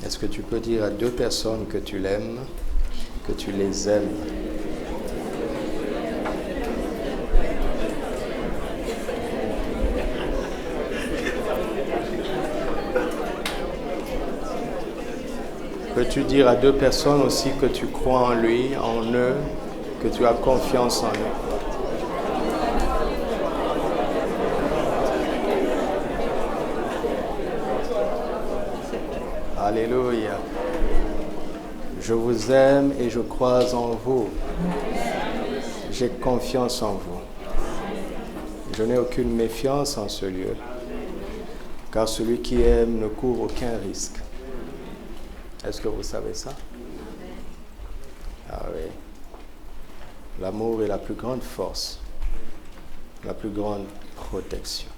Est-ce que tu peux dire à deux personnes que tu l'aimes, que tu les aimes? Peux-tu dire à deux personnes aussi que tu crois en lui, en eux, que tu as confiance en eux? Alléluia. Je vous aime et je crois en vous. J'ai confiance en vous. Je n'ai aucune méfiance en ce lieu, car celui qui aime ne court aucun risque. Est-ce que vous savez ça? Ah oui. L'amour est la plus grande force, la plus grande protection.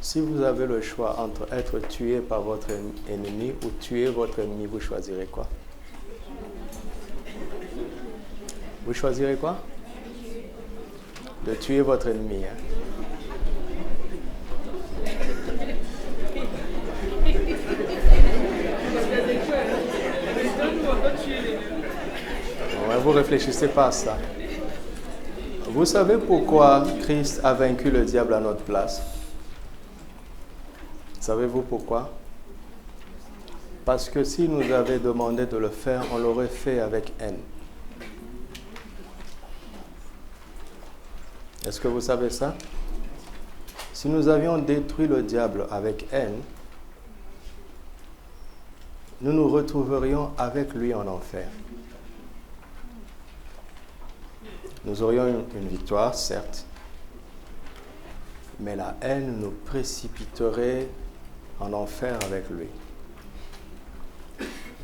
Si vous avez le choix entre être tué par votre ennemi ou tuer votre ennemi, vous choisirez quoi? Vous choisirez quoi? De tuer votre ennemi, hein? Ouais, vous réfléchissez pas à ça. Vous savez pourquoi Christ a vaincu le diable à notre place? Savez-vous pourquoi? Parce que s'il nous avait demandé de le faire, on l'aurait fait avec haine. Est-ce que vous savez ça? Si nous avions détruit le diable avec haine, nous nous retrouverions avec lui en enfer. Nous aurions une victoire, certes, mais la haine nous précipiterait en enfer avec lui.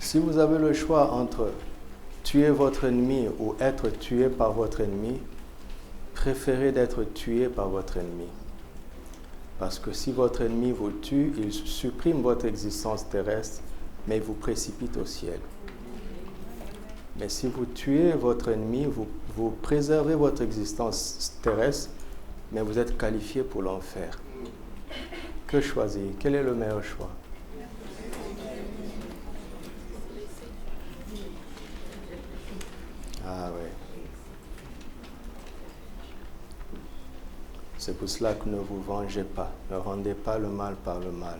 Si vous avez le choix entre tuer votre ennemi ou être tué par votre ennemi, préférez d'être tué par votre ennemi. Parce que si votre ennemi vous tue, il supprime votre existence terrestre, mais il vous précipite au ciel. Mais si vous tuez votre ennemi, vous préservez votre existence terrestre, mais vous êtes qualifié pour l'enfer. Que choisir? Quel est le meilleur choix? Ah oui. C'est pour cela que ne vous vengez pas. Ne rendez pas le mal par le mal.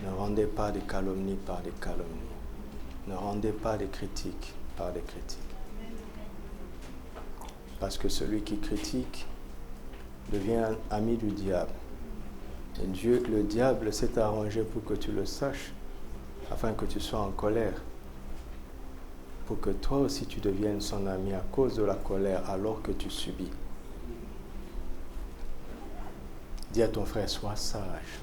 Ne rendez pas des calomnies par des calomnies. Ne rendez pas des critiques par des critiques. Parce que celui qui critique devient ami du diable. Et Dieu, le diable s'est arrangé pour que tu le saches, afin que tu sois en colère. Pour que toi aussi tu deviennes son ami à cause de la colère alors que tu subis. Dis à ton frère, sois sage.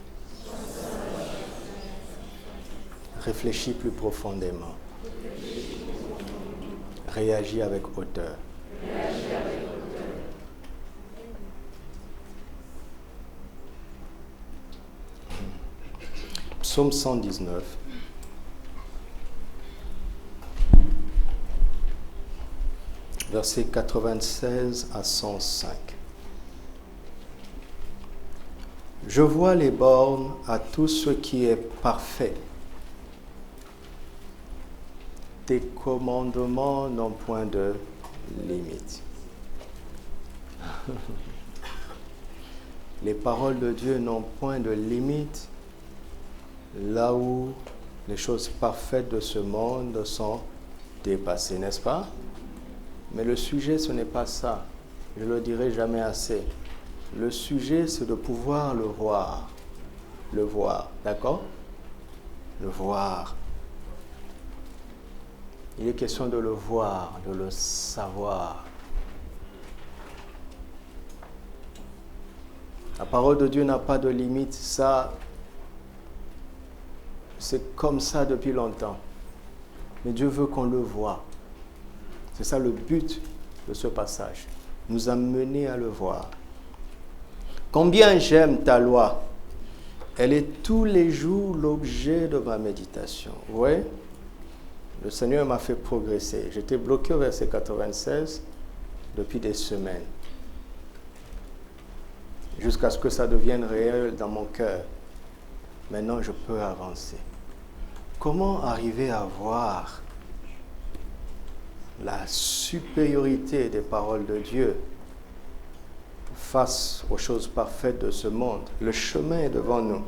Réfléchis plus profondément. Réagis avec hauteur. Psaume 119. Versets 96 à 105. Je vois les bornes à tout ce qui est parfait. Tes commandements n'ont point de limite. Les paroles de Dieu n'ont point de limite, là où les choses parfaites de ce monde sont dépassées, n'est-ce pas? Mais le sujet, ce n'est pas ça. Je ne le dirai jamais assez. Le sujet, c'est de pouvoir le voir. Le voir, d'accord? Le voir. Il est question de le voir, de le savoir. La parole de Dieu n'a pas de limite. Ça, c'est comme ça depuis longtemps. Mais Dieu veut qu'on le voie. C'est ça le but de ce passage. Nous amener à le voir. Combien j'aime ta loi. Elle est tous les jours l'objet de ma méditation. Vous voyez? Le Seigneur m'a fait progresser. J'étais bloqué au verset 96 depuis des semaines. Jusqu'à ce que ça devienne réel dans mon cœur. Maintenant, je peux avancer. comment arriver à voir la supériorité des paroles de Dieu face aux choses parfaites de ce monde? Le chemin est devant nous.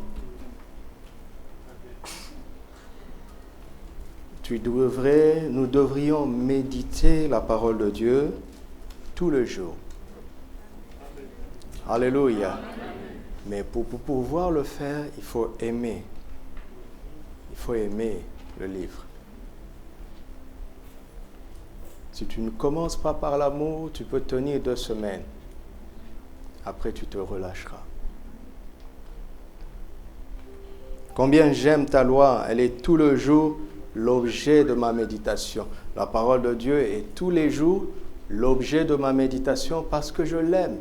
Nous devrions méditer la parole de Dieu tout le jour. Alléluia. Mais pour pouvoir le faire, il faut aimer. Il faut aimer le livre. Si tu ne commences pas par l'amour, tu peux tenir 2 semaines. Après, tu te relâcheras. Combien j'aime ta loi, elle est tout le jour l'objet de ma méditation. La parole de Dieu est tous les jours l'objet de ma méditation parce que je l'aime.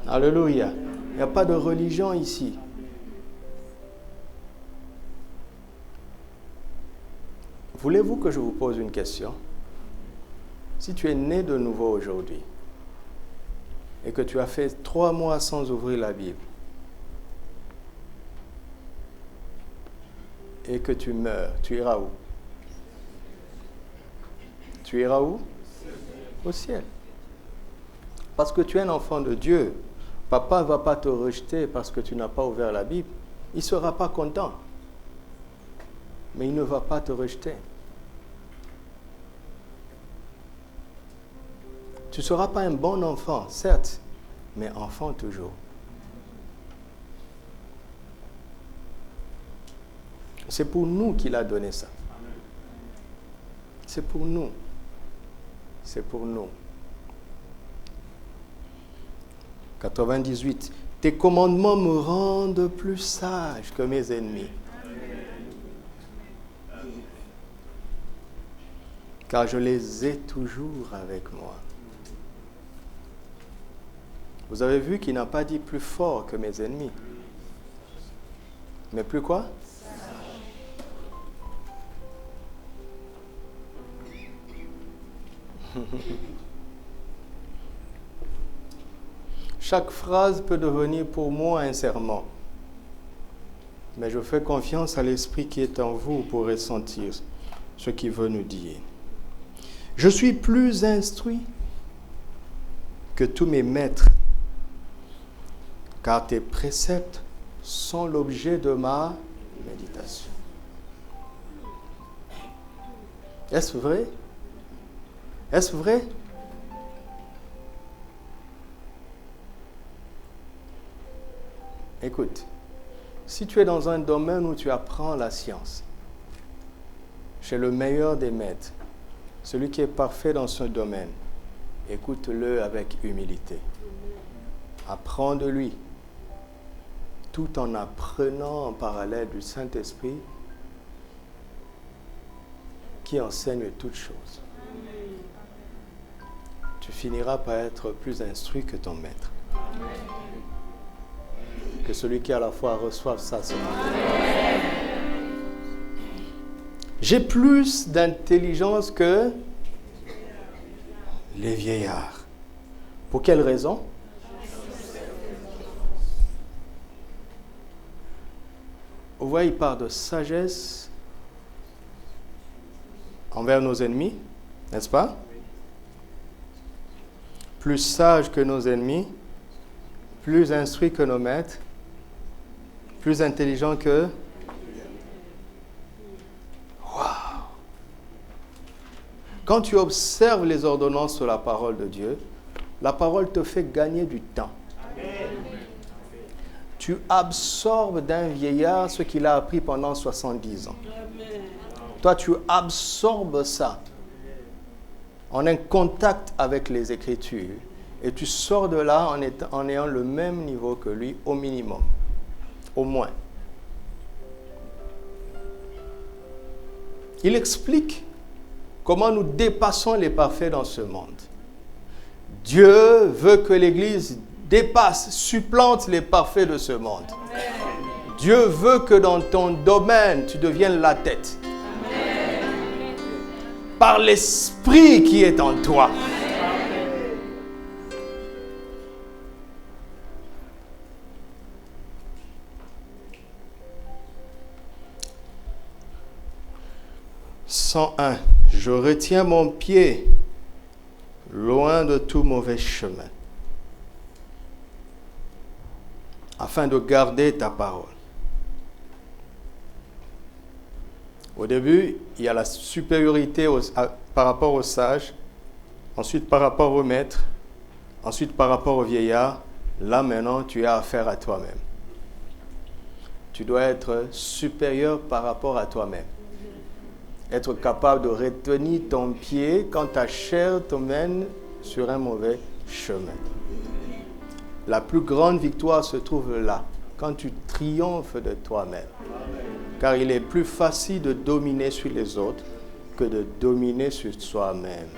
Alléluia. Il n'y a pas de religion ici. Voulez-vous que je vous pose une question? Si tu es né de nouveau aujourd'hui et que tu as fait 3 mois sans ouvrir la Bible et que tu meurs, tu iras où? Tu iras où? Au ciel. Parce que tu es un enfant de Dieu. Papa ne va pas te rejeter parce que tu n'as pas ouvert la Bible. Il ne sera pas content. Mais il ne va pas te rejeter. Tu ne seras pas un bon enfant, certes, mais enfant toujours. C'est pour nous qu'il a donné ça. C'est pour nous. C'est pour nous. 98. Tes commandements me rendent plus sage que mes ennemis. Car je les ai toujours avec moi. Vous avez vu qu'il n'a pas dit plus fort que mes ennemis. Mais plus quoi? Chaque phrase peut devenir pour moi un sermon. Mais je fais confiance à l'Esprit qui est en vous pour ressentir ce qu'il veut nous dire. Je suis plus instruit que tous mes maîtres, car tes préceptes sont l'objet de ma méditation. Est-ce vrai? Est-ce vrai? Écoute, si tu es dans un domaine où tu apprends la science, chez le meilleur des maîtres, celui qui est parfait dans ce domaine, écoute-le avec humilité. Apprends de lui, tout en apprenant en parallèle du Saint-Esprit qui enseigne toutes choses. Tu finiras par être plus instruit que ton maître. Que celui qui à la fois reçoive ça ce matin. J'ai plus d'intelligence que les vieillards. Pour quelle raison? Vous voyez, il parle de sagesse envers nos ennemis, n'est-ce pas? Plus sage que nos ennemis, plus instruit que nos maîtres, plus intelligent que... Waouh! Quand tu observes les ordonnances de la parole de Dieu, la parole te fait gagner du temps. Tu absorbes d'un vieillard ce qu'il a appris pendant 70 ans. Toi, tu absorbes ça en un contact avec les Écritures et tu sors de là en ayant le même niveau que lui au minimum, au moins. Il explique comment nous dépassons les parfaits dans ce monde. Dieu veut que l'Église dépasse, supplante les parfaits de ce monde. Dieu veut que dans ton domaine, tu deviennes la tête. Par l'Esprit qui est en toi. 101. Je retiens mon pied loin de tout mauvais chemin, afin de garder ta parole. Au début, il y a la supériorité par rapport aux sages, ensuite par rapport au maître, ensuite par rapport au vieillard. Là maintenant, tu as affaire à toi-même. Tu dois être supérieur par rapport à toi-même. Être capable de retenir ton pied quand ta chair te mène sur un mauvais chemin. La plus grande victoire se trouve là, quand tu triomphes de toi-même. Car il est plus facile de dominer sur les autres que de dominer sur soi-même.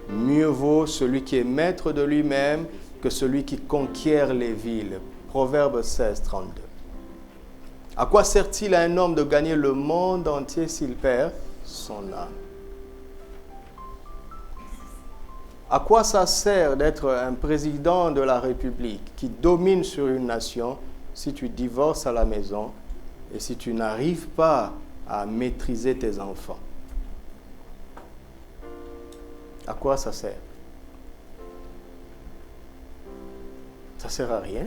Mieux vaut celui qui est maître de lui-même que celui qui conquiert les villes. Proverbe 16, 32. À quoi sert-il à un homme de gagner le monde entier s'il perd son âme? À quoi ça sert d'être un président de la République qui domine sur une nation si tu divorces à la maison et si tu n'arrives pas à maîtriser tes enfants? À quoi ça sert? Ça ne sert à rien.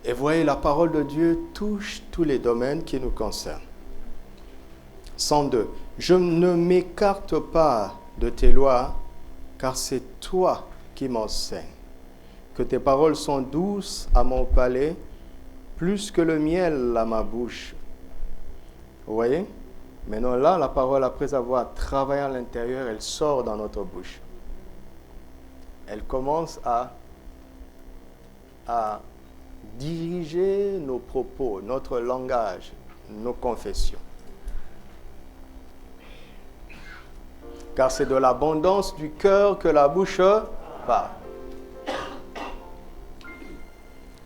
Et voyez, la parole de Dieu touche tous les domaines qui nous concernent. 102. Je ne m'écarte pas de tes lois, car c'est toi qui m'enseignes. Que tes paroles sont douces à mon palais, plus que le miel à ma bouche. Vous voyez? Maintenant là, la parole, après avoir travaillé à l'intérieur, elle sort dans notre bouche. Elle commence à diriger nos propos, notre langage, nos confessions. Car c'est de l'abondance du cœur que la bouche parle.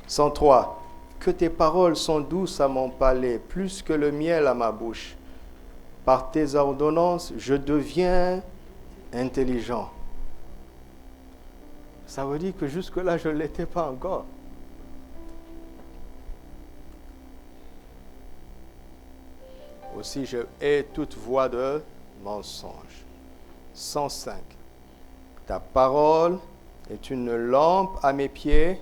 103. Que tes paroles sont douces à mon palais, plus que le miel à ma bouche. Par tes ordonnances, je deviens intelligent. Ça veut dire que jusque-là, je ne l'étais pas encore. Aussi, je hais toute voix de mensonge. 105. Ta parole est une lampe à mes pieds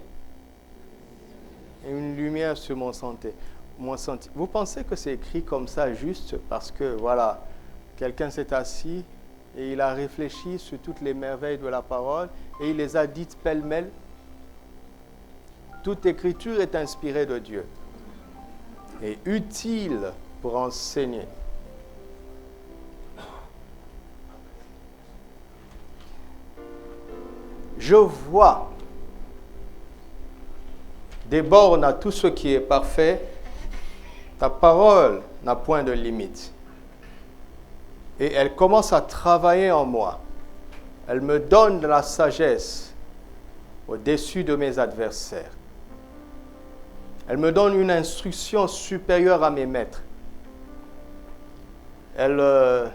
et une lumière sur mon sentier. Vous pensez que c'est écrit comme ça juste parce que, voilà, quelqu'un s'est assis et il a réfléchi sur toutes les merveilles de la parole et il les a dites pêle-mêle? Toute écriture est inspirée de Dieu et utile pour enseigner. Je vois des bornes à tout ce qui est parfait. Ta parole n'a point de limite. Et elle commence à travailler en moi. Elle me donne de la sagesse au-dessus de mes adversaires. Elle me donne une instruction supérieure à mes maîtres. Elle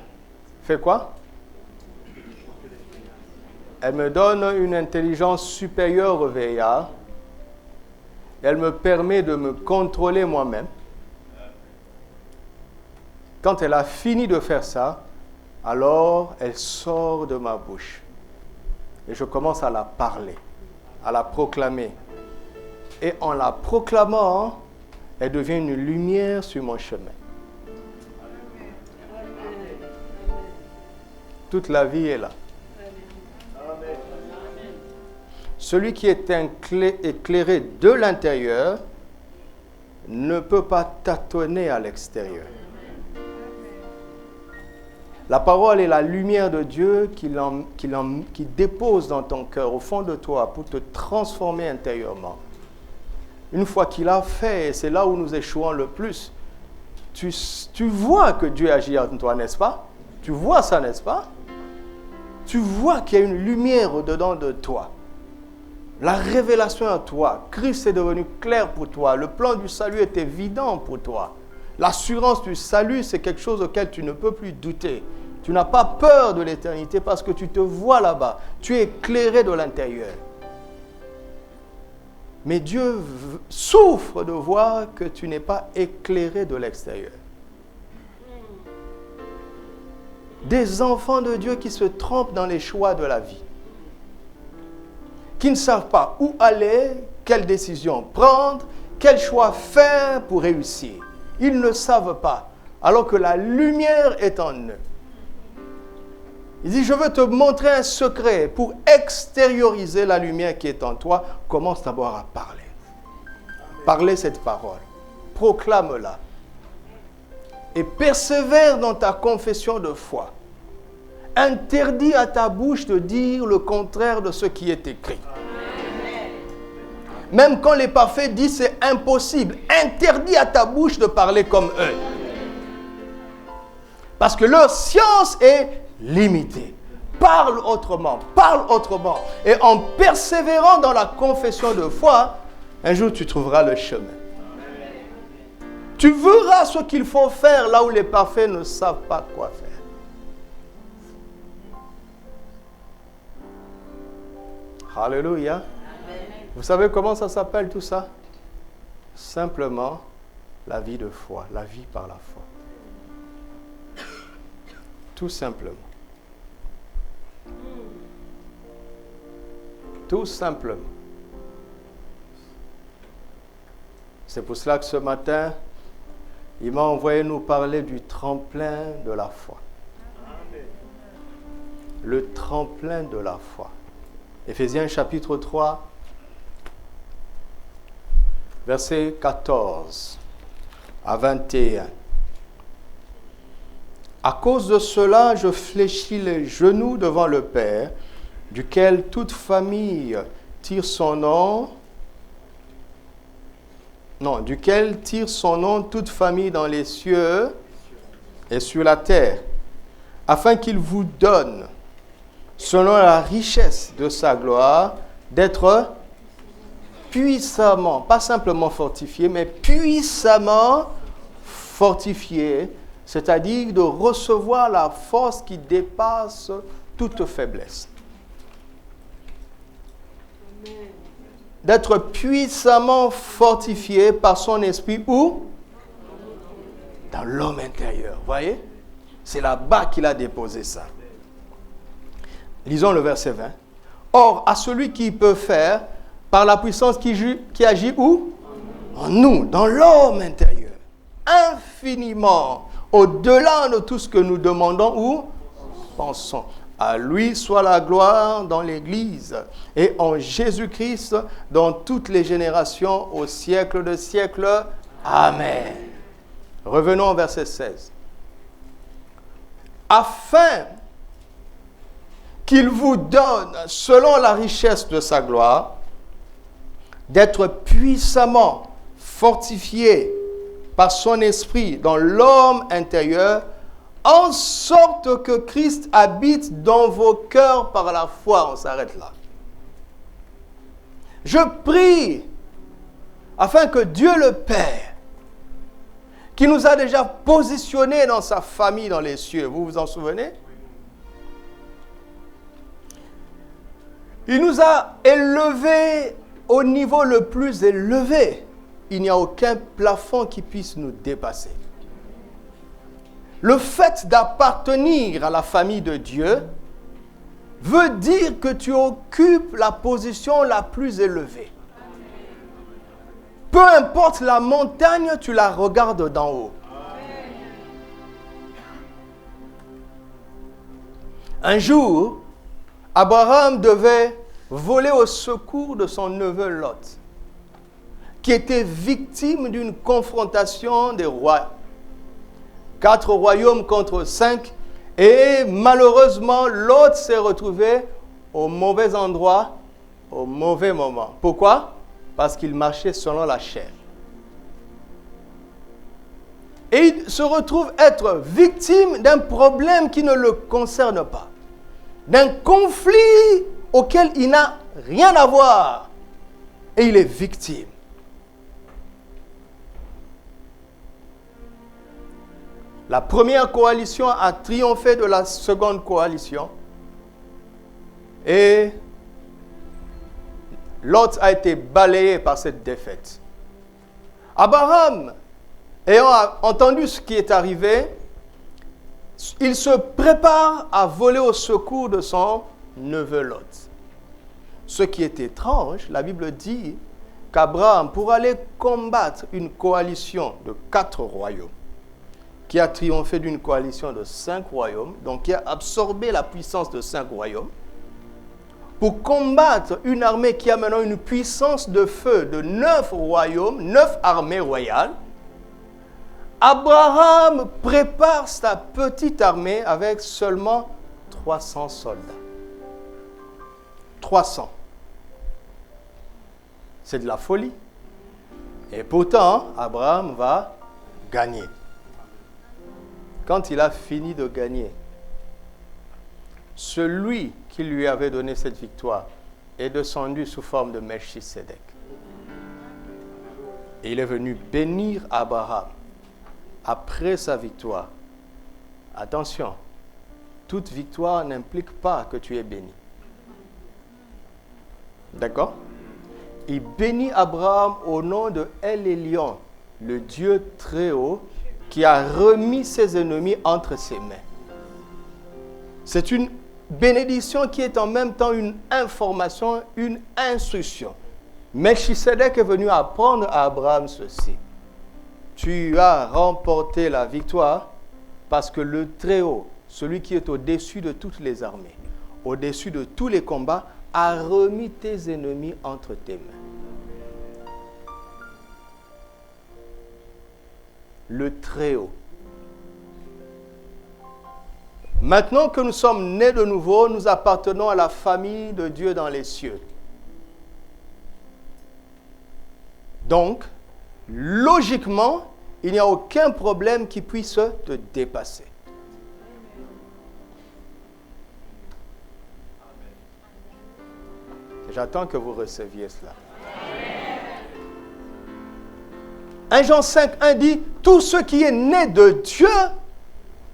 fait quoi? Elle me donne une intelligence supérieure au vieillard. Elle me permet de me contrôler moi-même. Quand elle a fini de faire ça, alors elle sort de ma bouche. Et je commence à la parler, à la proclamer. Et en la proclamant, elle devient une lumière sur mon chemin. Toute la vie est là. Celui qui est éclairé de l'intérieur ne peut pas tâtonner à l'extérieur. La parole est la lumière de Dieu qui dépose dans ton cœur, au fond de toi, pour te transformer intérieurement. Une fois qu'il a fait, et c'est là où nous échouons le plus, tu vois que Dieu agit en toi, n'est-ce pas? Tu vois ça, n'est-ce pas? Tu vois qu'il y a une lumière au-dedans de toi. La révélation en toi, Christ est devenu clair pour toi. Le plan du salut est évident pour toi. L'assurance du salut, c'est quelque chose auquel tu ne peux plus douter. Tu n'as pas peur de l'éternité parce que tu te vois là-bas. Tu es éclairé de l'intérieur. Mais Dieu souffre de voir que tu n'es pas éclairé de l'extérieur. Des enfants de Dieu qui se trompent dans les choix de la vie. Qui ne savent pas où aller, quelle décision prendre, quel choix faire pour réussir. Ils ne savent pas, alors que la lumière est en eux. Il dit, je veux te montrer un secret pour extérioriser la lumière qui est en toi. Commence d'abord à parler. Parler cette parole. Proclame-la. Et persévère dans ta confession de foi. Interdis à ta bouche de dire le contraire de ce qui est écrit. Même quand les parfaits disent c'est impossible, interdis à ta bouche de parler comme eux. Parce que leur science est limitée. Parle autrement, parle autrement. Et en persévérant dans la confession de foi, un jour tu trouveras le chemin. Tu verras ce qu'il faut faire là où les parfaits ne savent pas quoi faire. Alléluia. Vous savez comment ça s'appelle tout ça? Simplement la vie de foi, la vie par la foi. Tout simplement. Tout simplement. C'est pour cela que ce matin, il m'a envoyé nous parler du tremplin de la foi. Le tremplin de la foi. Éphésiens chapitre 3, versets 14 à 21. À cause de cela, je fléchis les genoux devant le Père, duquel toute famille tire son nom. Non, duquel tire son nom toute famille dans les cieux et sur la terre, afin qu'il vous donne, selon la richesse de sa gloire, d'être puissamment, pas simplement fortifié, mais puissamment fortifié, c'est-à-dire de recevoir la force qui dépasse toute faiblesse. D'être puissamment fortifié par son esprit où? Dans l'homme intérieur. Voyez? C'est là-bas qu'il a déposé ça. Lisons le verset 20. Or, à celui qui peut faire, par la puissance qui agit où? En nous, dans l'homme intérieur. Infiniment, au-delà de tout ce que nous demandons ou pensons. À lui soit la gloire dans l'Église et en Jésus-Christ dans toutes les générations au siècle de siècles. Amen. Revenons au verset 16. Afin qu'il vous donne, selon la richesse de sa gloire, d'être puissamment fortifié par son esprit dans l'homme intérieur, en sorte que Christ habite dans vos cœurs par la foi. On s'arrête là. Je prie afin que Dieu le Père, qui nous a déjà positionnés dans sa famille dans les cieux, vous vous en souvenez? Il nous a élevés au niveau le plus élevé. Il n'y a aucun plafond qui puisse nous dépasser. Le fait d'appartenir à la famille de Dieu veut dire que tu occupes la position la plus élevée. Peu importe la montagne, tu la regardes d'en haut. Un jour, Abraham devait voler au secours de son neveu Lot, qui était victime d'une confrontation des rois. 4 royaumes contre 5. Et malheureusement, Lot s'est retrouvé au mauvais endroit, au mauvais moment. Pourquoi? Parce qu'il marchait selon la chair. Et il se retrouve être victime d'un problème qui ne le concerne pas. D'un conflit auquel il n'a rien à voir. Et il est victime. La première coalition a triomphé de la seconde coalition. Et Lot a été balayé par cette défaite. Abraham, ayant entendu ce qui est arrivé, il se prépare à voler au secours de son neveu Lot. Ce qui est étrange, la Bible dit qu'Abraham, pour aller combattre une coalition de 4 royaumes, qui a triomphé d'une coalition de 5 royaumes, donc qui a absorbé la puissance de 5 royaumes, pour combattre une armée qui a maintenant une puissance de feu de 9 royaumes, 9 armées royales, Abraham prépare sa petite armée avec seulement 300 soldats. 300. C'est de la folie. Et pourtant, Abraham va gagner. Quand il a fini de gagner, celui qui lui avait donné cette victoire est descendu sous forme de Melchisédek. Et il est venu bénir Abraham après sa victoire. Attention, toute victoire n'implique pas que tu es béni. D'accord? Il bénit Abraham au nom de El Elyon, le Dieu très haut, qui a remis ses ennemis entre ses mains. C'est une bénédiction qui est en même temps une information, une instruction. Melchisédek est venu apprendre à Abraham ceci. Tu as remporté la victoire parce que le Très-Haut, celui qui est au-dessus de toutes les armées, au-dessus de tous les combats, a remis tes ennemis entre tes mains. Le Très-Haut. Maintenant que nous sommes nés de nouveau, nous appartenons à la famille de Dieu dans les cieux. Donc, logiquement, il n'y a aucun problème qui puisse te dépasser. J'attends que vous receviez cela. 1 Jean 5:1 dit, tout ce qui est né de Dieu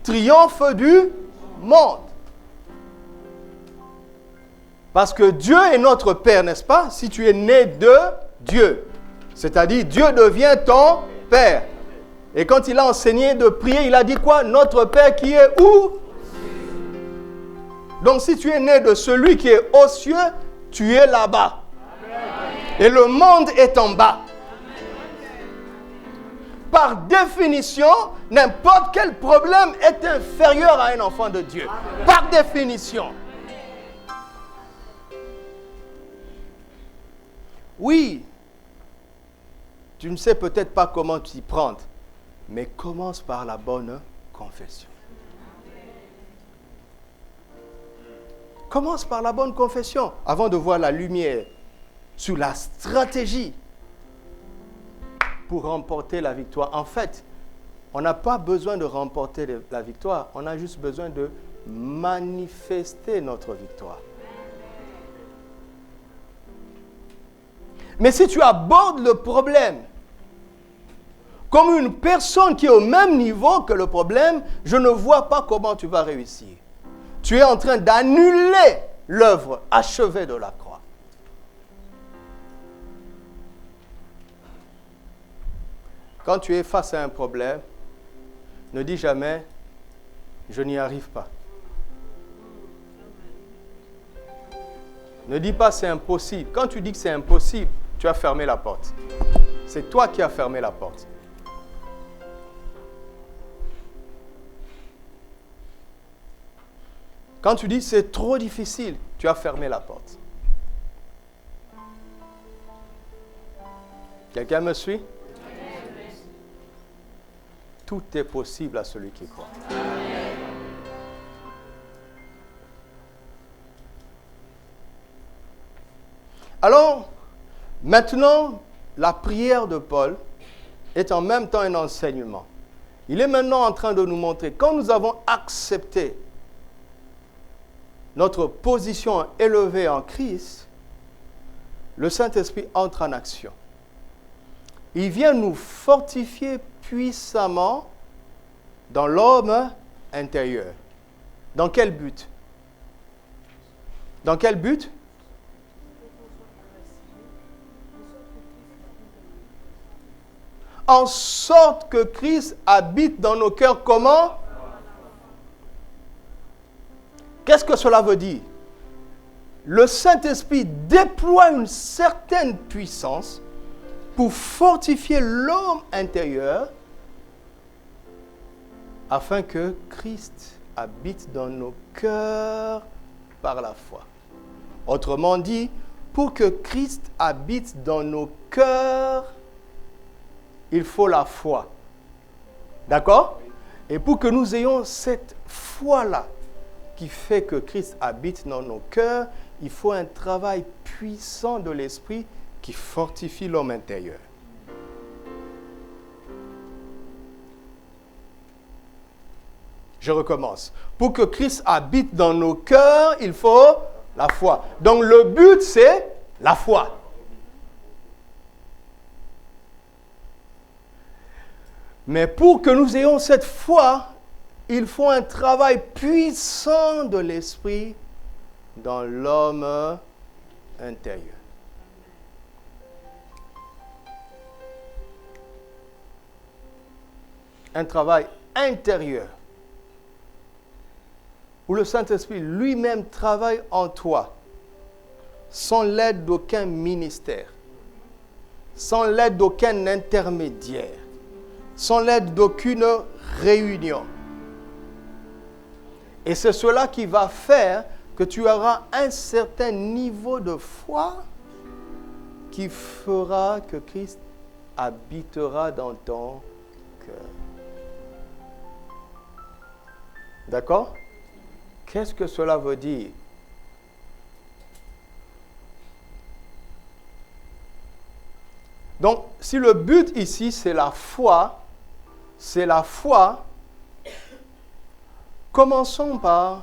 triomphe du monde. Parce que Dieu est notre Père, n'est-ce pas? Si tu es né de Dieu, c'est-à-dire Dieu devient ton Père. Et quand il a enseigné de prier, il a dit quoi? Notre Père qui est où? Donc si tu es né de celui qui est aux cieux, tu es là-bas. Et le monde est en bas. Par définition, n'importe quel problème est inférieur à un enfant de Dieu. Par définition. Oui, tu ne sais peut-être pas comment t'y prendre, mais commence par la bonne confession. Commence par la bonne confession avant de voir la lumière sur la stratégie pour remporter la victoire. En fait, on n'a pas besoin de remporter la victoire, on a juste besoin de manifester notre victoire. Mais si tu abordes le problème comme une personne qui est au même niveau que le problème, je ne vois pas comment tu vas réussir. Tu es en train d'annuler l'œuvre achevée de la croix. Quand tu es face à un problème, ne dis jamais « je n'y arrive pas ». Ne dis pas « c'est impossible ». Quand tu dis que c'est impossible, tu as fermé la porte. C'est toi qui as fermé la porte. Quand tu dis c'est trop difficile, tu as fermé la porte. Quelqu'un me suit? Tout est possible à celui qui croit. Alors, maintenant, la prière de Paul est en même temps un enseignement. Il est maintenant en train de nous montrer, quand nous avons accepté notre position élevée en Christ, le Saint-Esprit entre en action. Il vient nous fortifier puissamment dans l'homme intérieur. Dans quel but? Dans quel but? en sorte que Christ habite dans nos cœurs. Comment? Qu'est-ce que cela veut dire? Le Saint-Esprit déploie une certaine puissance pour fortifier l'homme intérieur afin que Christ habite dans nos cœurs par la foi. Autrement dit, pour que Christ habite dans nos cœurs, il faut la foi. D'accord? Et pour que nous ayons cette foi-là qui fait que Christ habite dans nos cœurs, il faut un travail puissant de l'Esprit qui fortifie l'homme intérieur. Je recommence. Pour que Christ habite dans nos cœurs, il faut la foi. Donc le but, c'est la foi. Mais pour que nous ayons cette foi, il faut un travail puissant de l'Esprit dans l'homme intérieur. Un travail intérieur où le Saint-Esprit lui-même travaille en toi sans l'aide d'aucun ministère, sans l'aide d'aucun intermédiaire, sans l'aide d'aucune réunion. Et c'est cela qui va faire que tu auras un certain niveau de foi qui fera que Christ habitera dans ton cœur. D'accord? Qu'est-ce que cela veut dire? Donc, si le but ici, c'est la foi, commençons par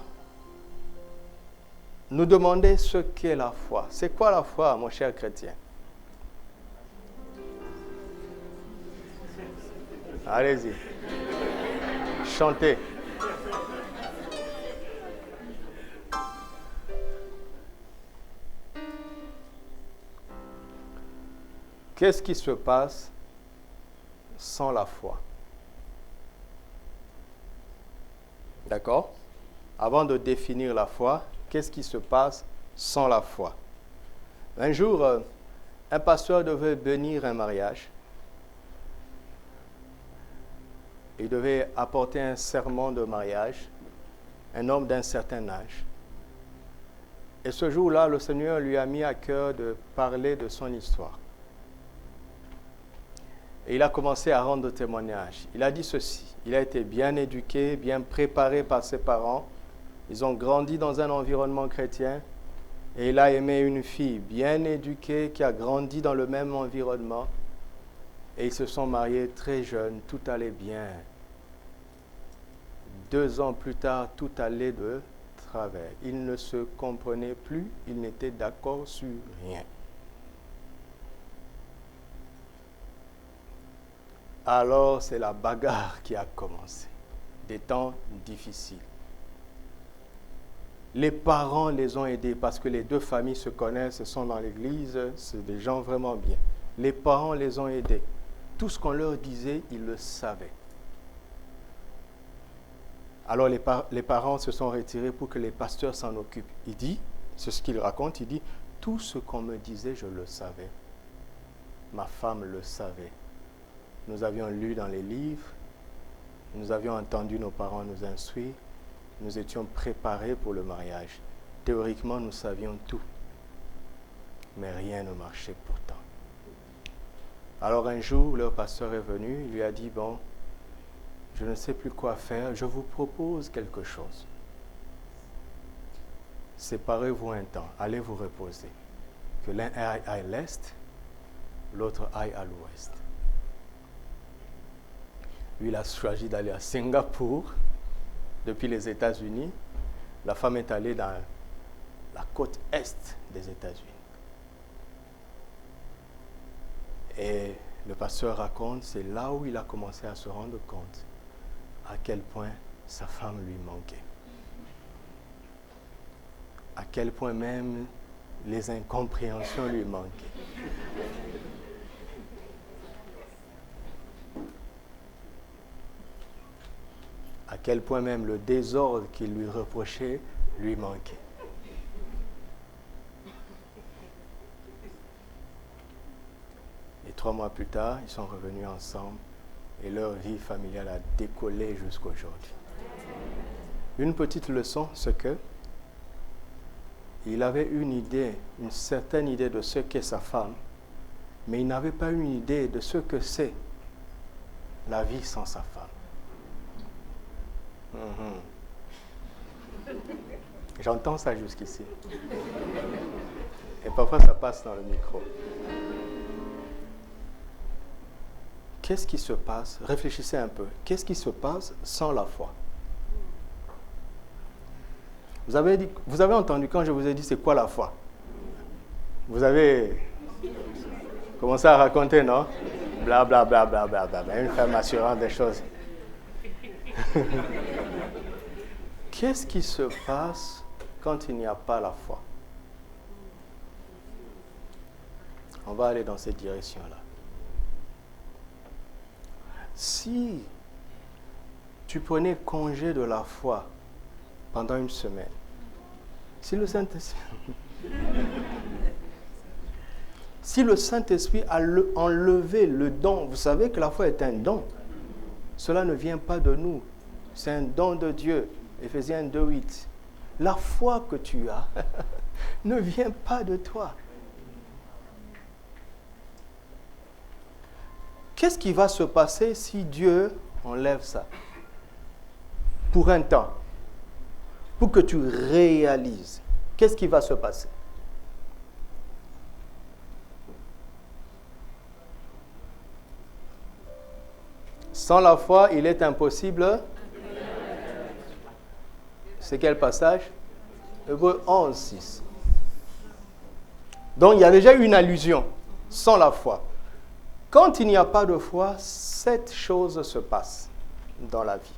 nous demander ce qu'est la foi. C'est quoi la foi, mon cher chrétien? Allez-y. Chantez. Qu'est-ce qui se passe sans la foi? D'accord? Avant de définir la foi, qu'est-ce qui se passe sans la foi? Un jour, un pasteur devait bénir un mariage. Il devait apporter un serment de mariage, un homme d'un certain âge. Et ce jour-là, le Seigneur lui a mis à cœur de parler de son histoire. Et il a commencé à rendre témoignage. Il a dit ceci: il a été bien éduqué, bien préparé par ses parents. Ils ont grandi dans un environnement chrétien. Et il a aimé une fille bien éduquée qui a grandi dans le même environnement. Et ils se sont mariés très jeunes, tout allait bien. 2 ans plus tard, tout allait de travers. Ils ne se comprenaient plus, ils n'étaient d'accord sur rien. Alors c'est la bagarre qui a commencé. Des temps difficiles. Les parents les ont aidés parce que les 2 familles se connaissent, sont dans l'église, c'est des gens vraiment bien. Les parents les ont aidés. Tout ce qu'on leur disait, ils le savaient. Alors les parents se sont retirés pour que les pasteurs s'en occupent. Il dit, c'est ce qu'il raconte, il dit, tout ce qu'on me disait, je le savais. Ma femme le savait. Nous avions lu dans les livres, nous avions entendu nos parents nous instruire, nous étions préparés pour le mariage. Théoriquement, nous savions tout, mais rien ne marchait pourtant. Alors un jour, leur pasteur est venu, il lui a dit, bon, je ne sais plus quoi faire, je vous propose quelque chose. Séparez-vous un temps, allez vous reposer. Que l'un aille à l'est, l'autre aille à l'ouest. Lui, il a choisi d'aller à Singapour, depuis les États-Unis. La femme est allée dans la côte est des États-Unis. Et le pasteur raconte, c'est là où il a commencé à se rendre compte à quel point sa femme lui manquait. À quel point même les incompréhensions lui manquaient. quel point même le désordre qu'il lui reprochait lui manquait. Et 3 mois plus tard, ils sont revenus ensemble et leur vie familiale a décollé jusqu'à aujourd'hui. Une petite leçon, c'est que il avait une idée, une certaine idée de ce qu'est sa femme, mais il n'avait pas une idée de ce que c'est la vie sans sa femme. J'entends ça jusqu'ici. Et parfois ça passe dans le micro. Qu'est-ce qui se passe? Réfléchissez un peu. Qu'est-ce qui se passe sans la foi? Vous avez entendu quand je vous ai dit c'est quoi la foi? Vous avez commencé à raconter, non? Bla bla bla bla bla bla. Une femme assurant des choses. Qu'est-ce qui se passe quand il n'y a pas la foi? On va aller dans cette direction-là. Si tu prenais congé de la foi pendant une semaine, si le Saint-Esprit a enlevé le don, vous savez que la foi est un don. Cela ne vient pas de nous. C'est un don de Dieu. Éphésiens 2:8. La foi que tu as ne vient pas de toi. Qu'est-ce qui va se passer si Dieu enlève ça? Pour un temps. Pour que tu réalises. Qu'est-ce qui va se passer? Sans la foi, il est impossible. C'est quel passage? Hébreux 11:6. Donc il y a déjà une allusion. Sans la foi. Quand il n'y a pas de foi, 7 choses se passent dans la vie.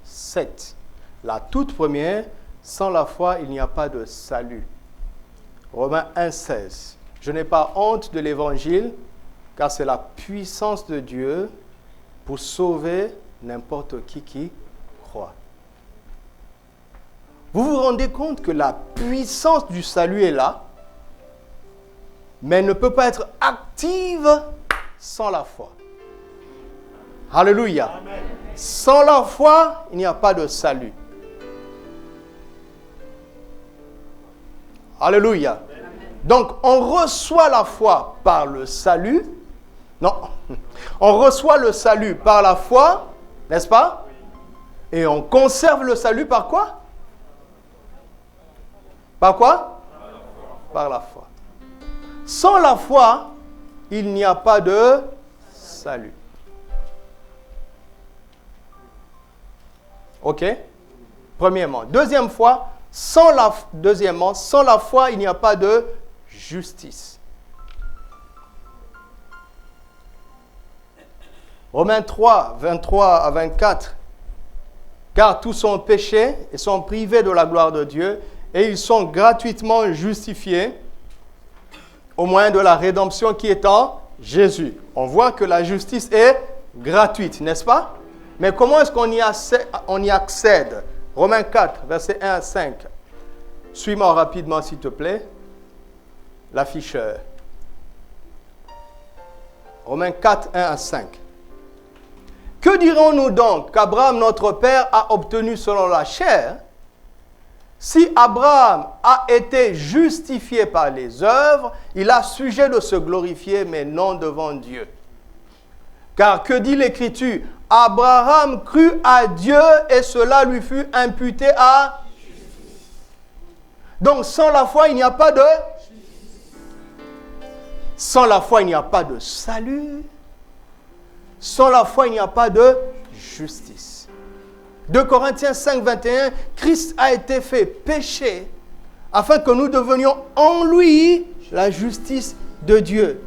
7. La toute première, sans la foi, il n'y a pas de salut. Romains 1:16. Je n'ai pas honte de l'évangile, car c'est la puissance de Dieu pour sauver n'importe qui croit. Vous vous rendez compte que la puissance du salut est là, mais elle ne peut pas être active sans la foi. Alléluia. Amen. Sans la foi, il n'y a pas de salut. Alléluia. Amen. Donc, on reçoit la foi par le salut. Non, on reçoit le salut par la foi, n'est-ce pas? Et on conserve le salut par quoi? Par quoi? Par la foi. Sans la foi, il n'y a pas de salut. Ok? Premièrement. Deuxièmement, sans la foi, il n'y a pas de justice. Romains 3, 23 à 24. Car tous sont péchés et sont privés de la gloire de Dieu, et ils sont gratuitement justifiés au moyen de la rédemption qui est en Jésus. On voit que la justice est gratuite, n'est-ce pas? Mais comment est-ce qu'on y accède? Romains 4, versets 1 à 5. Suis-moi rapidement, s'il te plaît. L'afficheur. Romains 4, 1 à 5. Que dirons-nous donc qu'Abraham, notre père, a obtenu selon la chair? Si Abraham a été justifié par les œuvres, il a sujet de se glorifier, mais non devant Dieu. Car que dit l'Écriture? Abraham crut à Dieu et cela lui fut imputé à... Donc sans la foi, il n'y a pas de... Sans la foi, il n'y a pas de salut. Sans la foi, il n'y a pas de justice. 2 Corinthiens 5, 21, Christ a été fait péché afin que nous devenions en lui la justice de Dieu.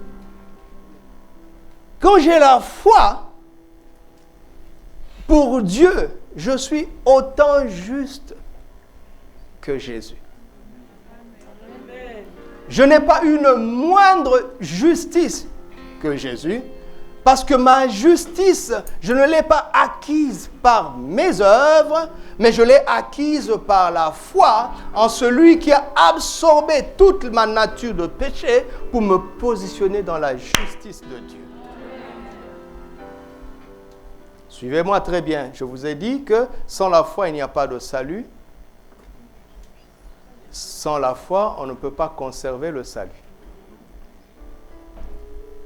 Quand j'ai la foi, pour Dieu, je suis autant juste que Jésus. Je n'ai pas une moindre justice que Jésus, Parce que ma justice, je ne l'ai pas acquise par mes œuvres, mais je l'ai acquise par la foi en celui qui a absorbé toute ma nature de péché pour me positionner dans la justice de Dieu. Suivez-moi très bien. Je vous ai dit que sans la foi, il n'y a pas de salut. Sans la foi, on ne peut pas conserver le salut.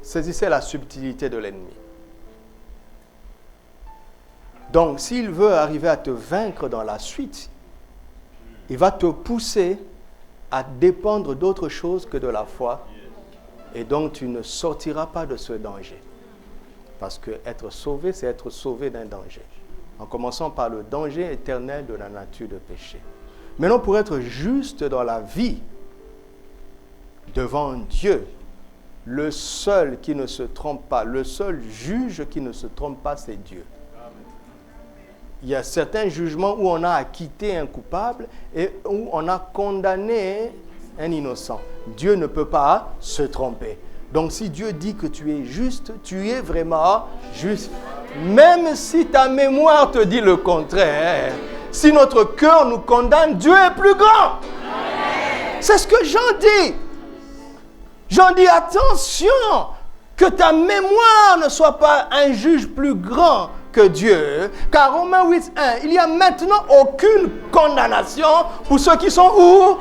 Saisissez la subtilité de l'ennemi. Donc, s'il veut arriver à te vaincre dans la suite, il va te pousser à dépendre d'autre chose que de la foi. Et donc, tu ne sortiras pas de ce danger. Parce que être sauvé, c'est être sauvé d'un danger. En commençant par le danger éternel de la nature de péché. Maintenant, pour être juste dans la vie, devant Dieu, le seul qui ne se trompe pas, le seul juge qui ne se trompe pas, c'est Dieu. Il y a certains jugements où on a acquitté un coupable et où on a condamné un innocent. Dieu ne peut pas se tromper. Donc si Dieu dit que tu es juste, tu es vraiment juste. Même si ta mémoire te dit le contraire, si notre cœur nous condamne, Dieu est plus grand. C'est ce que Jean dit. Jean dit, attention, que ta mémoire ne soit pas un juge plus grand que Dieu. Car Romains 8:1, il n'y a maintenant aucune condamnation pour ceux qui sont où?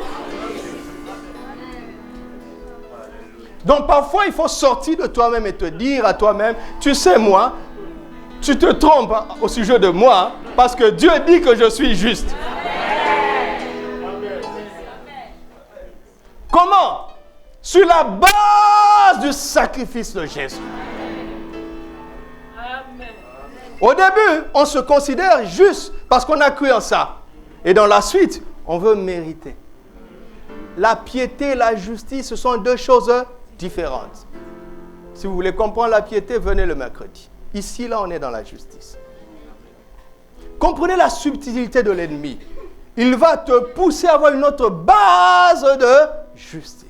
Donc parfois, il faut sortir de toi-même et te dire à toi-même, tu sais moi, tu te trompes au sujet de moi parce que Dieu dit que je suis juste. Comment? Sur la base du sacrifice de Jésus. Au début, on se considère juste parce qu'on a cru en ça. Et dans la suite, on veut mériter. La piété et la justice, ce sont deux choses différentes. Si vous voulez comprendre la piété, venez le mercredi. Ici, là, on est dans la justice. Comprenez la subtilité de l'ennemi. Il va te pousser à avoir une autre base de justice.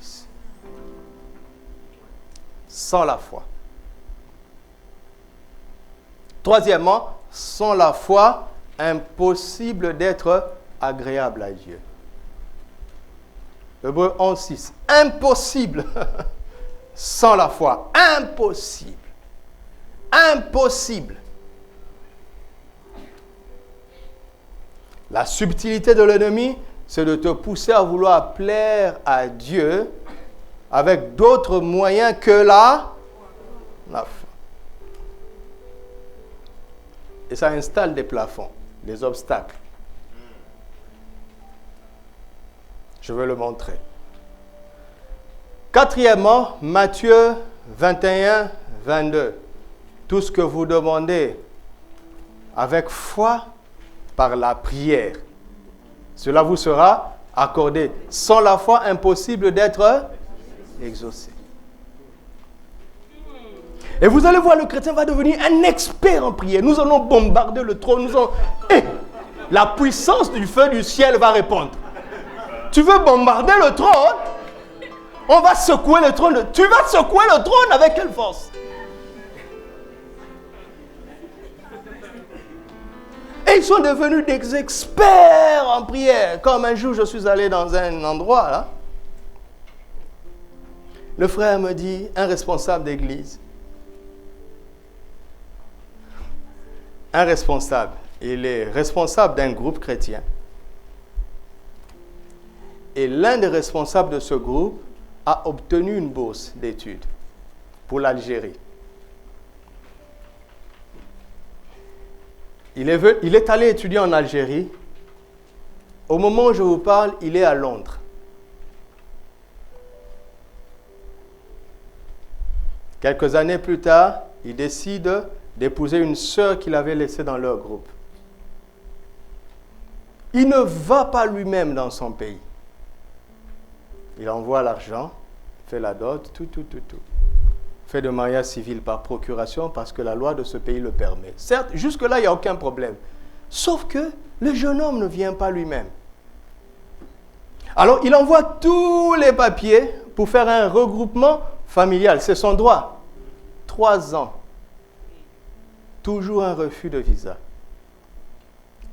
Sans la foi. Troisièmement, sans la foi, impossible d'être agréable à Dieu. Hébreux 11:6. Impossible. Sans la foi. Impossible. Impossible. La subtilité de l'ennemi, c'est de te pousser à vouloir plaire à Dieu avec d'autres moyens que la foi. Et ça installe des plafonds, des obstacles. Je vais le montrer. Quatrièmement, Matthieu 21, 22. Tout ce que vous demandez avec foi par la prière, cela vous sera accordé. Sans la foi, impossible d'être exaucé. Et vous allez voir, le chrétien va devenir un expert en prière. Nous allons bombarder le trône. La puissance du feu du ciel va répondre. Tu veux bombarder le trône? On va secouer le trône. Tu vas secouer le trône avec quelle force? Et ils sont devenus des experts en prière. Comme un jour, je suis allé dans un endroit, là. Le frère me dit, un responsable d'église, un responsable, il est responsable d'un groupe chrétien. Et l'un des responsables de ce groupe a obtenu une bourse d'études pour l'Algérie. Il est allé étudier en Algérie. Au moment où je vous parle, il est à Londres. Quelques années plus tard, il décide d'épouser une sœur qu'il avait laissée dans leur groupe. Il ne va pas lui-même dans son pays. Il envoie l'argent, fait la dot, tout. Fait de mariage civil par procuration parce que la loi de ce pays le permet. Certes, jusque-là, il n'y a aucun problème. Sauf que le jeune homme ne vient pas lui-même. Alors, il envoie tous les papiers pour faire un regroupement familial. C'est son droit. 3 ans. toujours un refus de visa.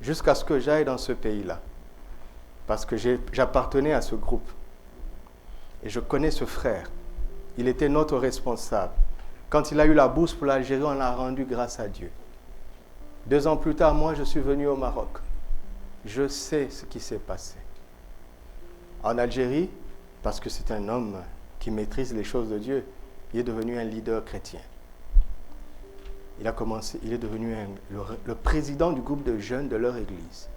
Jusqu'à ce que j'aille dans ce pays-là. Parce que j'appartenais à ce groupe. Et je connais ce frère. Il était notre responsable. Quand il a eu la bourse pour l'Algérie, on a rendu grâce à Dieu. 2 ans plus tard, moi, je suis venu au Maroc. Je sais ce qui s'est passé. En Algérie, parce que c'est un homme qui maîtrise les choses de Dieu, il est devenu un leader chrétien. Il est devenu le président du groupe de jeunes de leur église.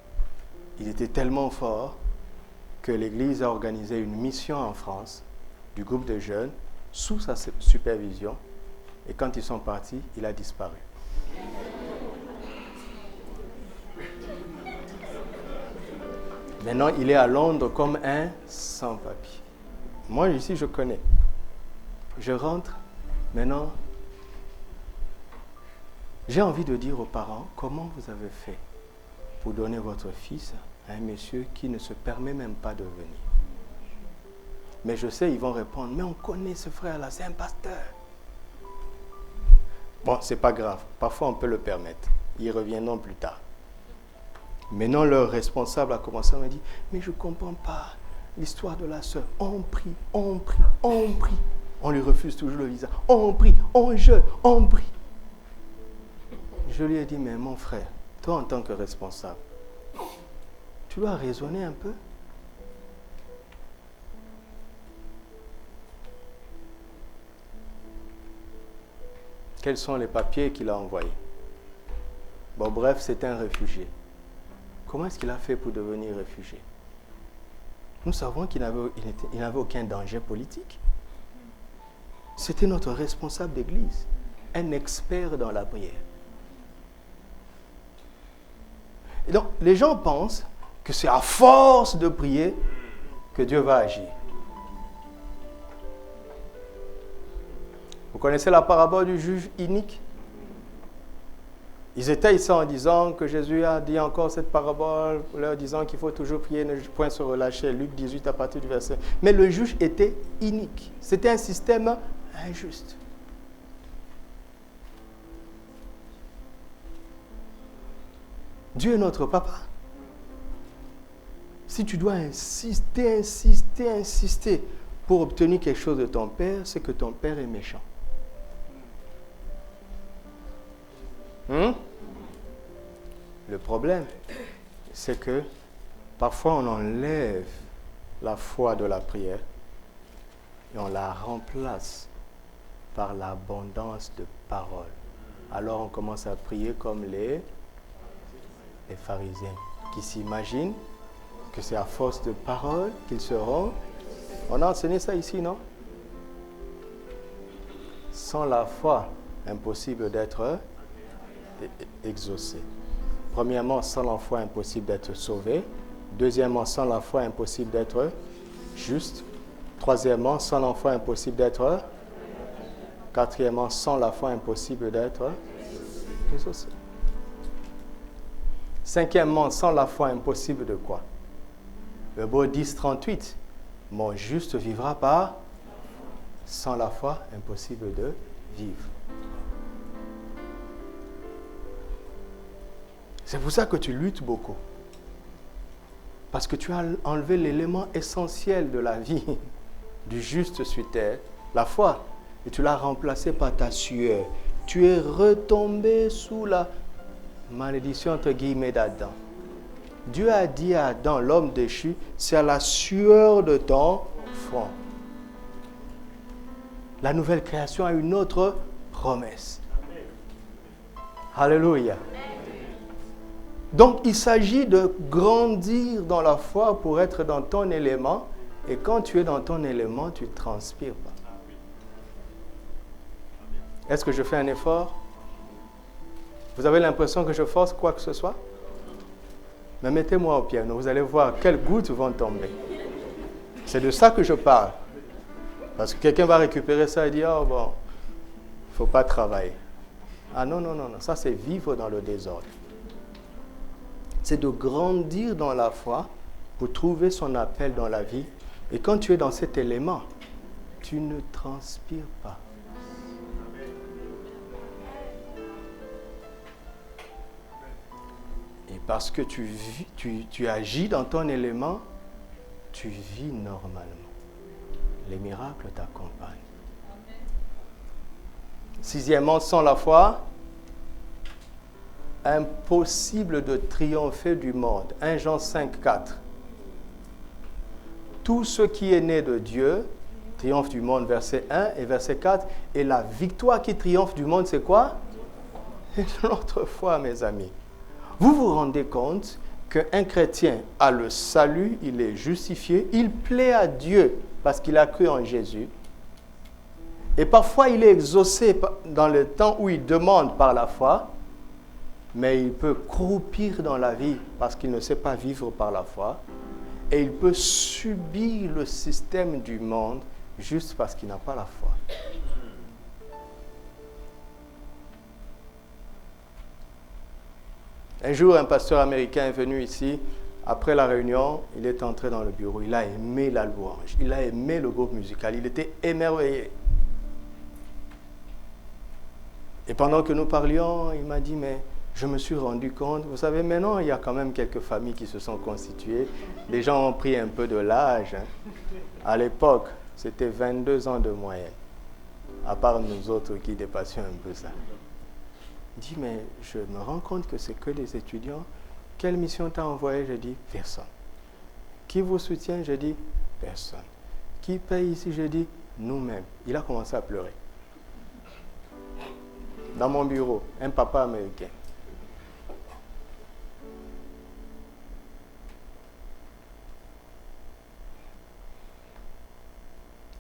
Il était tellement fort que l'église a organisé une mission en France du groupe de jeunes sous sa supervision. Et quand ils sont partis, il a disparu. Maintenant, il est à Londres comme un sans-papier. Moi, ici, je connais. Je rentre. Maintenant, j'ai envie de dire aux parents, comment vous avez fait pour donner votre fils à un monsieur qui ne se permet même pas de venir? Mais je sais, ils vont répondre, mais on connaît ce frère-là, c'est un pasteur. Bon, c'est pas grave. Parfois, on peut le permettre. Ils reviendront plus tard. Maintenant, leur responsable a commencé à me dire, mais je ne comprends pas l'histoire de la sœur. On prie, on prie, on prie. On lui refuse toujours le visa. On prie, on jeûne, on prie. Je lui ai dit, mais mon frère, toi en tant que responsable, tu dois raisonner un peu. Quels sont les papiers qu'il a envoyés? Bon, bref, c'est un réfugié. Comment est-ce qu'il a fait pour devenir réfugié? Nous savons qu'il n'avait aucun danger politique. C'était notre responsable d'église, un expert dans la prière. Et donc, les gens pensent que c'est à force de prier que Dieu va agir. Vous connaissez la parabole du juge inique? Ils étaient ici en disant que Jésus a dit encore cette parabole, leur disant qu'il faut toujours prier, ne point se relâcher. Luc 18 à partir du verset. Mais le juge était inique. C'était un système injuste. Dieu est notre papa. Si tu dois insister pour obtenir quelque chose de ton père, c'est que ton père est méchant. Le problème, c'est que parfois on enlève la foi de la prière et on la remplace par l'abondance de paroles. Alors on commence à prier comme les pharisiens qui s'imaginent que c'est à force de paroles qu'ils seront. On a enseigné ça ici, non? Sans la foi, impossible d'être exaucé. Premièrement, sans la foi, impossible d'être sauvé. Deuxièmement, sans la foi, impossible d'être juste. Troisièmement, sans la foi, impossible d'être. Quatrièmement, sans la foi, impossible d'être exaucé. Cinquièmement, sans la foi, impossible de quoi? Hébreux 10, 38. Mon juste vivra par. Sans la foi, impossible de vivre. C'est pour ça que tu luttes beaucoup. Parce que tu as enlevé l'élément essentiel de la vie du juste sur terre, la foi, et tu l'as remplacé par ta sueur. Tu es retombé sous la malédiction entre guillemets d'Adam. Dieu a dit à Adam, l'homme déchu, c'est à la sueur de ton front. La nouvelle création a une autre promesse. Alléluia. Donc, il s'agit de grandir dans la foi pour être dans ton élément. Et quand tu es dans ton élément, tu ne transpires pas. Est-ce que je fais un effort? Vous avez l'impression que je force quoi que ce soit? Mais mettez-moi au piano, vous allez voir quelles gouttes vont tomber. C'est de ça que je parle. Parce que quelqu'un va récupérer ça et dire, oh bon, il ne faut pas travailler. Ah non, non, non, non, ça c'est vivre dans le désordre. C'est de grandir dans la foi pour trouver son appel dans la vie. Et quand tu es dans cet élément, tu ne transpires pas. Et parce que tu agis dans ton élément, tu vis normalement. Les miracles t'accompagnent. Sixièmement, sans la foi, impossible de triompher du monde. 1 Jean 5, 4. Tout ce qui est né de Dieu triomphe du monde, verset 1 et verset 4. Et la victoire qui triomphe du monde, c'est quoi? C'est notre foi, mes amis. Vous vous rendez compte qu'un chrétien a le salut, il est justifié, il plaît à Dieu parce qu'il a cru en Jésus. Et parfois, il est exaucé dans le temps où il demande par la foi, mais il peut croupir dans la vie parce qu'il ne sait pas vivre par la foi. Et il peut subir le système du monde juste parce qu'il n'a pas la foi. Un jour, un pasteur américain est venu ici. Après la réunion, il est entré dans le bureau. Il a aimé la louange. Il a aimé le groupe musical. Il était émerveillé. Et pendant que nous parlions, il m'a dit, mais je me suis rendu compte, vous savez, maintenant, il y a quand même quelques familles qui se sont constituées. Les gens ont pris un peu de l'âge. À l'époque, c'était 22 ans de moyenne. À part nous autres qui dépassions un peu ça. Il dit, mais je me rends compte que c'est que des étudiants. Quelle mission t'as envoyé? Je dis, personne. Qui vous soutient? Je dis, personne. Qui paye ici? Je dis, nous-mêmes. Il a commencé à pleurer. Dans mon bureau, un papa américain.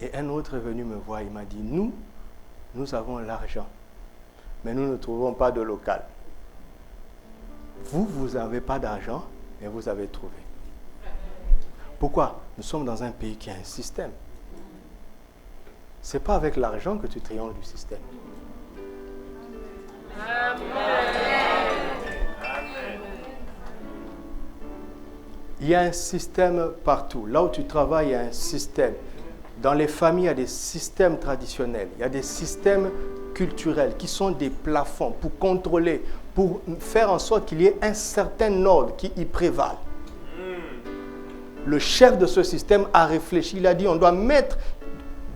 Et un autre est venu me voir, il m'a dit, nous avons l'argent, mais nous ne trouvons pas de local. Vous n'avez pas d'argent, mais vous avez trouvé. Pourquoi? Nous sommes dans un pays qui a un système. Ce n'est pas avec l'argent que tu triomphes du système. Il y a un système partout. Là où tu travailles, il y a un système. Dans les familles, il y a des systèmes traditionnels. Il y a des systèmes culturels qui sont des plafonds pour contrôler, pour faire en sorte qu'il y ait un certain ordre qui y prévale. Le chef de ce système a réfléchi. Il a dit, on doit mettre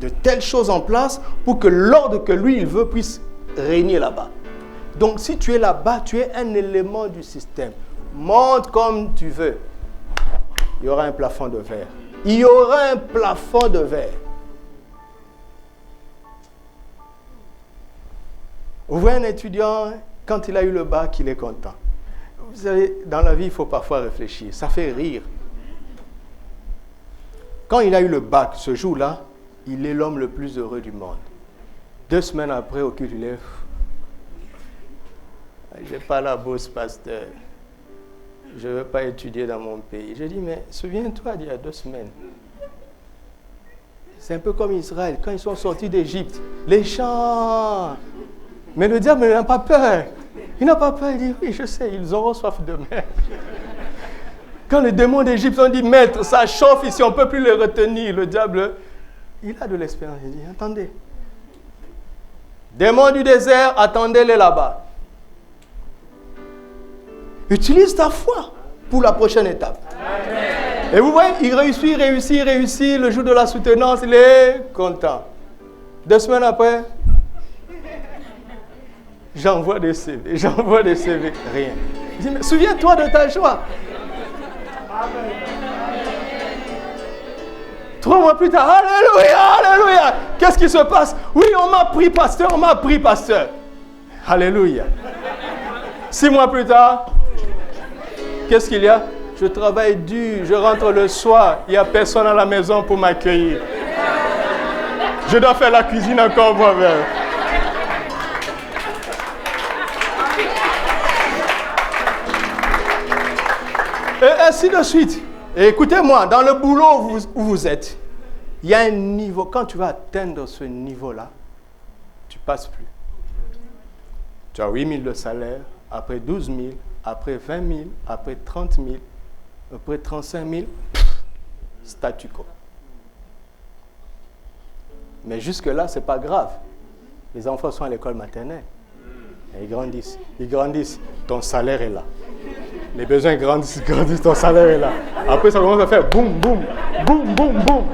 de telles choses en place pour que l'ordre que lui, il veut puisse régner là-bas. Donc, si tu es là-bas, tu es un élément du système. Monte comme tu veux. Il y aura un plafond de verre. Il y aura un plafond de verre. Vous voyez un étudiant, quand il a eu le bac, il est content. Vous savez, dans la vie, il faut parfois réfléchir. Ça fait rire. Quand il a eu le bac, ce jour-là, il est l'homme le plus heureux du monde. 2 semaines après, au culte, il est... Je n'ai pas la bourse, pasteur. Je ne veux pas étudier dans mon pays. J'ai dit, mais souviens-toi d'il y a 2 semaines. C'est un peu comme Israël, quand ils sont sortis d'Égypte. Les chants. Mais le diable n'a pas peur. Il n'a pas peur. Il dit, oui, je sais, ils auront soif de mer. Quand les démons d'Égypte ont dit, maître, ça chauffe ici, on ne peut plus les retenir. Le diable, il a de l'expérience. Il dit, attendez. Démons du désert, attendez-les là-bas. Utilise ta foi pour la prochaine étape. Amen. Et vous voyez, il réussit. Le jour de la soutenance, il est content. 2 semaines après, j'envoie des CV. Rien. Je dis, mais souviens-toi de ta joie. Amen. 3 mois plus tard, alléluia. Qu'est-ce qui se passe? Oui, on m'a pris pasteur. Alléluia. 6 mois plus tard, qu'est-ce qu'il y a? Je travaille dur, je rentre le soir, il n'y a personne à la maison pour m'accueillir. Je dois faire la cuisine encore moi-même. Et ainsi de suite. Et écoutez-moi, dans le boulot où vous êtes, il y a un niveau. Quand tu vas atteindre ce niveau-là, tu ne passes plus. Tu as 8 000 de salaire, après 12 000, après 20 000, après 30 000, après 35 000, statu quo. Mais jusque-là, ce n'est pas grave. Les enfants sont à l'école maternelle. Et ils grandissent. Ton salaire est là. Les besoins grandissent, ton salaire est là. Après, ça commence à faire boum, boum, boum, boum, boum.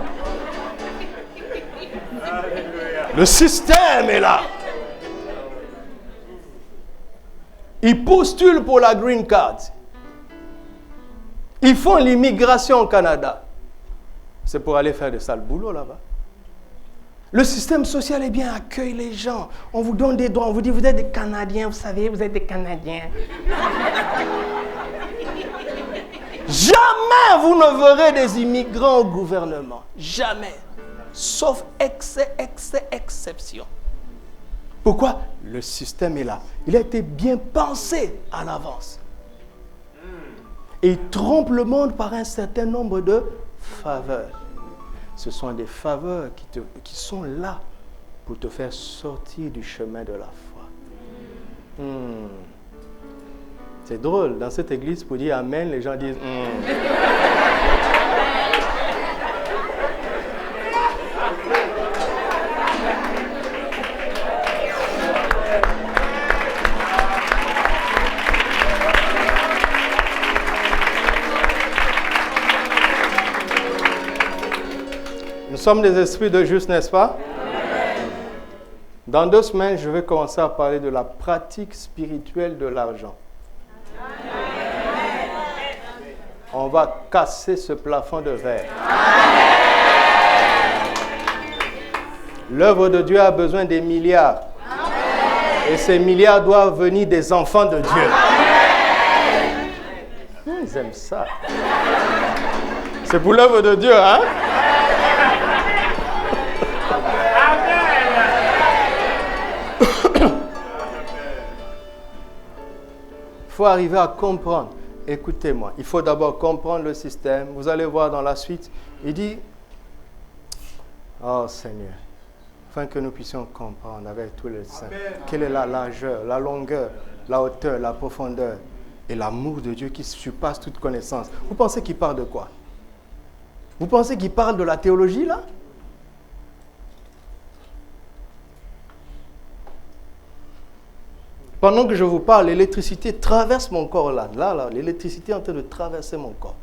Le système est là. Ils postulent pour la green card. Ils font l'immigration au Canada. C'est pour aller faire de sales boulots là-bas. Le système social est bien, accueille les gens. On vous donne des droits, on vous dit, vous êtes des Canadiens, vous savez, vous êtes des Canadiens. Jamais vous ne verrez des immigrants au gouvernement. Jamais. Sauf exception. Pourquoi? Le système est là. Il a été bien pensé à l'avance. Et il trompe le monde par un certain nombre de faveurs. Ce sont des faveurs qui sont là pour te faire sortir du chemin de la foi. C'est drôle, dans cette église, pour dire Amen, les gens disent Nous sommes des esprits de juste, n'est-ce pas? Dans 2 semaines, je vais commencer à parler de la pratique spirituelle de l'argent. On va casser ce plafond de verre. L'œuvre de Dieu a besoin des milliards. Et ces milliards doivent venir des enfants de Dieu. Ils aiment ça. C'est pour l'œuvre de Dieu, hein? Il faut arriver à comprendre. Écoutez-moi, il faut d'abord comprendre le système. Vous allez voir dans la suite, il dit, oh Seigneur, afin que nous puissions comprendre avec tous les saints, quelle est la largeur, la longueur, la hauteur, la profondeur et l'amour de Dieu qui surpasse toute connaissance. Vous pensez qu'il parle de quoi? Vous pensez qu'il parle de la théologie là? Pendant que je vous parle, l'électricité traverse mon corps là. Là, l'électricité est en train de traverser mon corps.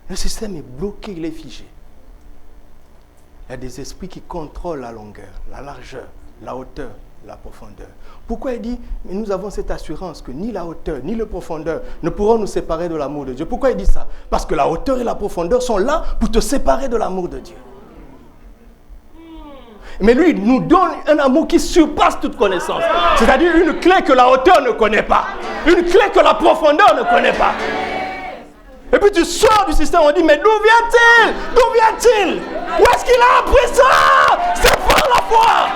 Le système est bloqué, il est figé. Il y a des esprits qui contrôlent la longueur, la largeur, la hauteur, la profondeur. Pourquoi il dit, mais nous avons cette assurance que ni la hauteur, ni la profondeur ne pourront nous séparer de l'amour de Dieu. Pourquoi il dit ça? Parce que la hauteur et la profondeur sont là pour te séparer de l'amour de Dieu. Mais lui, il nous donne un amour qui surpasse toute connaissance. C'est-à-dire une clé que la hauteur ne connaît pas. Une clé que la profondeur ne connaît pas. Et puis tu sors du système, on dit, mais d'où vient-il? D'où vient-il? Où est-ce qu'il a appris ça? C'est par la foi.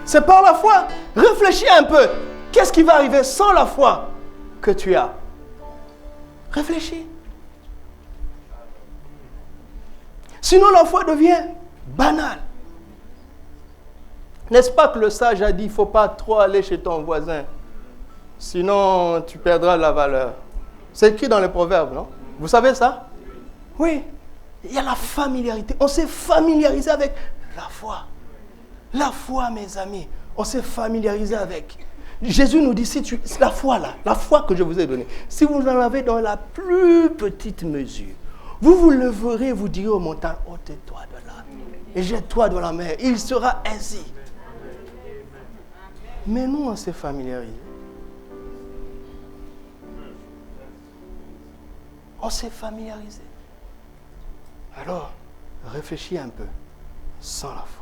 C'est par la foi. Réfléchis un peu. Qu'est-ce qui va arriver sans la foi que tu as? Réfléchis. Sinon, la foi devient banale. N'est-ce pas que le sage a dit, il ne faut pas trop aller chez ton voisin, sinon tu perdras la valeur. C'est écrit dans les proverbes, non? Vous savez ça? Oui. Il y a la familiarité. On s'est familiarisé avec la foi. La foi, mes amis, on s'est familiarisé avec. Jésus nous dit, la foi là, la foi que je vous ai donnée, si vous en avez dans la plus petite mesure, vous vous leverez et vous direz aux montagnes, ôte-toi de là et jette-toi dans la mer. Il sera ainsi. Mais nous, on s'est familiarisé. On s'est familiarisé. Alors, réfléchis un peu, sans la foi.